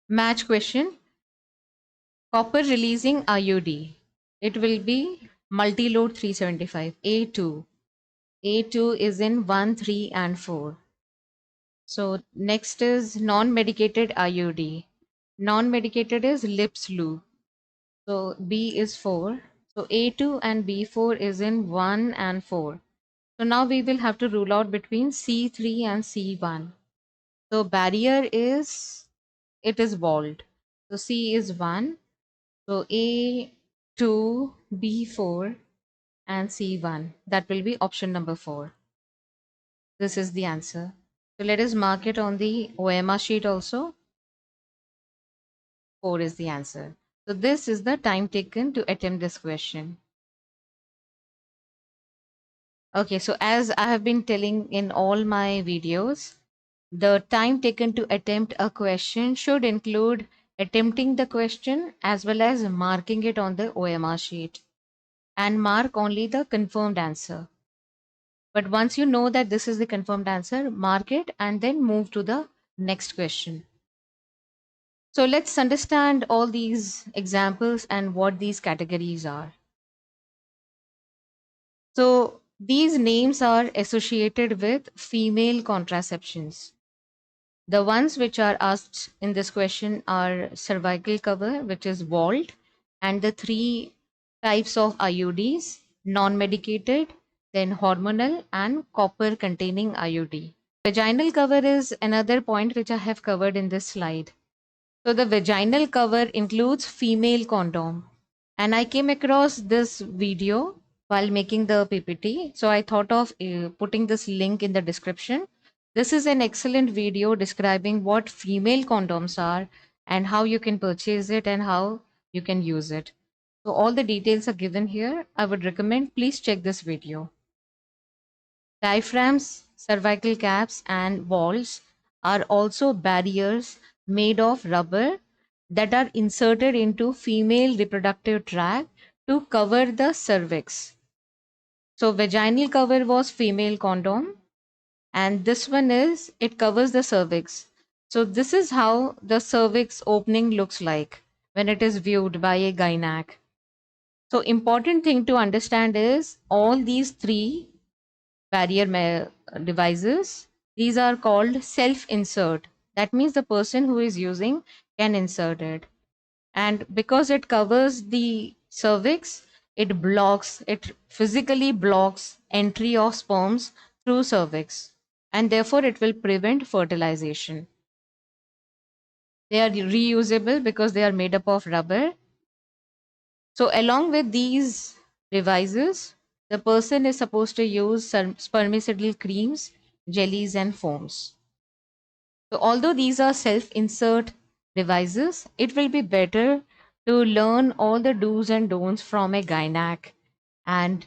Match question. Copper releasing IUD. It will be multi-load 375, A2. A2 is in 1, 3 and 4. So next is non-medicated IUD. Non-medicated is lips loop. So B is 4. So A2 and B4 is in 1 and 4. So now we will have to rule out between C3 and C1. So barrier is, it is walled. So C is 1. So A2, B4 and C1. That will be option number 4. This is the answer. So let us mark it on the OMR sheet also. 4 is the answer. So this is the time taken to attempt this question. Okay, so as I have been telling in all my videos, the time taken to attempt a question should include attempting the question as well as marking it on the OMR sheet, and mark only the confirmed answer. But once you know that this is the confirmed answer, mark it and then move to the next question. So let's understand all these examples and what these categories are. So these names are associated with female contraceptions. The ones which are asked in this question are cervical cover, which is walled, and the three types of IUDs, non-medicated, then hormonal, and copper containing IUD. Vaginal cover is another point which I have covered in this slide. So the vaginal cover includes female condom. And I came across this video while making the PPT. So I thought of putting this link in the description. This is an excellent video describing what female condoms are and how you can purchase it and how you can use it. So all the details are given here. I would recommend please check this video. Diaphragms, cervical caps, and walls are also barriers made of rubber that are inserted into female reproductive tract to cover the cervix. So vaginal cover was female condom, and this one is it covers the cervix. So this is how the cervix opening looks like when it is viewed by a gynac. So important thing to understand is all these three barrier devices, these are called self-insert. That means the person who is using can insert it. And because it covers the cervix, it physically blocks entry of sperms through cervix, and therefore it will prevent fertilization. They are reusable because they are made up of rubber. So along with these devices, the person is supposed to use spermicidal creams, jellies, and foams. So although these are self-insert devices, it will be better to learn all the do's and don'ts from a gynac and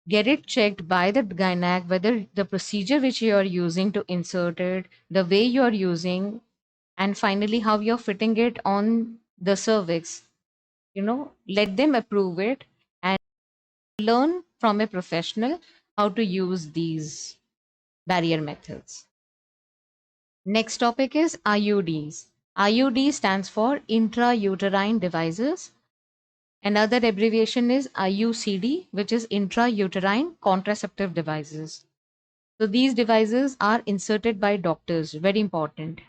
get it checked by the gynac whether the procedure which you are using to insert it, the way you are using, and finally how you're fitting it on the cervix. Let them approve it and learn from a professional how to use these barrier methods. Next topic is IUDs. IUD stands for intrauterine devices. Another abbreviation is IUCD, which is intrauterine contraceptive devices. So these devices are inserted by doctors, very important,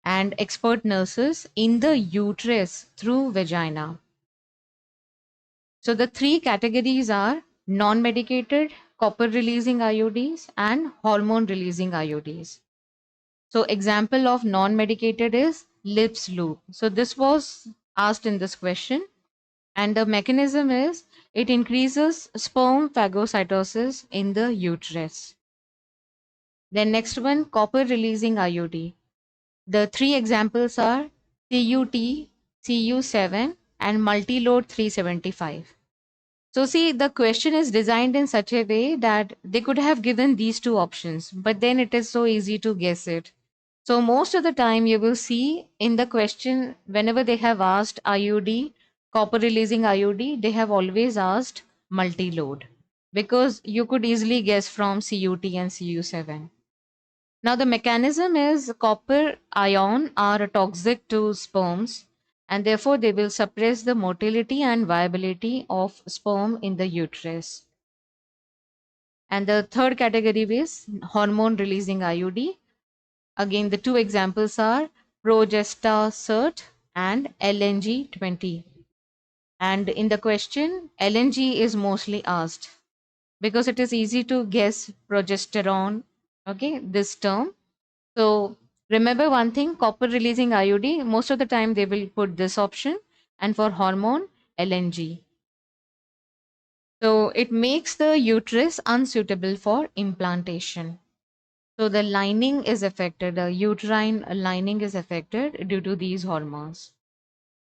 and expert nurses in the uterus through vagina. So the three categories are non-medicated, copper-releasing IUDs, and hormone-releasing IUDs. So example of non-medicated is lips loop. So this was asked in this question, and the mechanism is it increases sperm phagocytosis in the uterus. Then next one, copper-releasing IUD. The three examples are CUT, CU7, and multi-load 375. So see, the question is designed in such a way that they could have given these two options, but then it is so easy to guess it. So most of the time you will see in the question, whenever they have asked IUD, copper releasing IUD, they have always asked multi-load because you could easily guess from CUT and CU7. Now, the mechanism is copper ion are toxic to sperms, and therefore they will suppress the motility and viability of sperm in the uterus. And the third category is hormone releasing IUD. Again, the two examples are progestasert and LNG20. And in the question, LNG is mostly asked because it is easy to guess progesterone, okay, this term. So remember one thing, copper releasing IUD, most of the time they will put this option, and for hormone, LNG. So it makes the uterus unsuitable for implantation. So the lining is affected, the uterine lining is affected due to these hormones.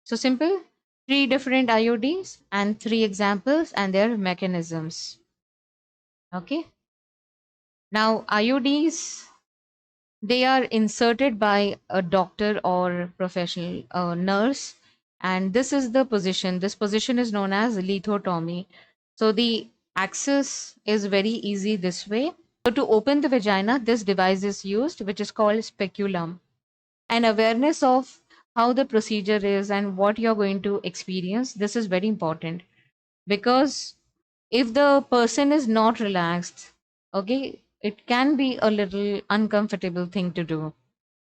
So simple, three different IUDs and three examples and their mechanisms. Okay. Now IUDs, they are inserted by a doctor or professional nurse, and this is the position. This position is known as lithotomy. So the access is very easy this way. So to open the vagina, this device is used, which is called speculum. And awareness of how the procedure is and what you're going to experience, this is very important, because if the person is not relaxed, okay, it can be a little uncomfortable thing to do,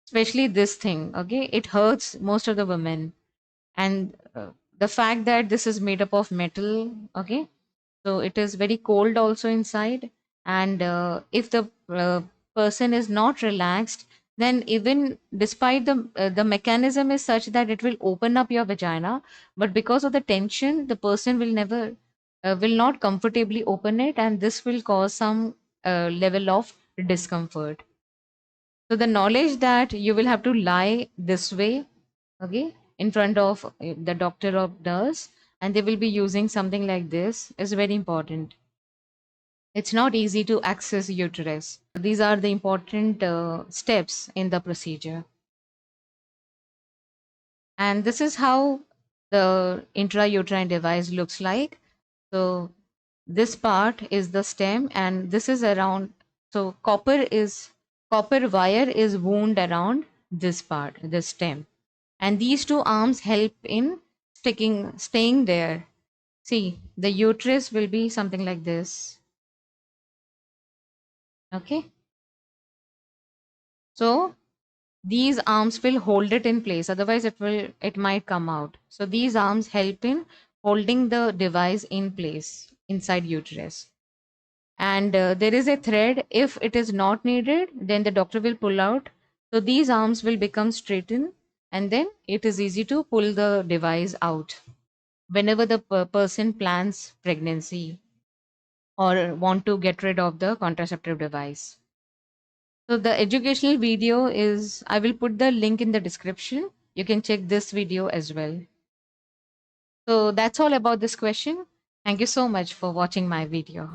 especially this thing, okay, it hurts most of the women. And the fact that this is made up of metal, okay, so it is very cold also inside. And if the person is not relaxed, then even despite the mechanism is such that it will open up your vagina, but because of the tension, the person will never will not comfortably open it, and this will cause some level of discomfort. So the knowledge that you will have to lie this way, okay, in front of the doctor or nurse, and they will be using something like this is very important. It's not easy to access uterus. These are the important steps in the procedure. And this is how the intrauterine device looks like. So this part is the stem, and this is around. So copper wire is wound around this part, the stem, and these two arms help in staying there. See, the uterus will be something like this. Okay, so these arms will hold it in place, otherwise it might come out. So these arms help in holding the device in place inside uterus. And there is a thread. If it is not needed, then the doctor will pull out, so these arms will become straightened, and then it is easy to pull the device out whenever the person plans pregnancy or want to get rid of the contraceptive device. So the educational video is, I will put the link in the description. You can check this video as well. So that's all about this question. Thank you so much for watching my video.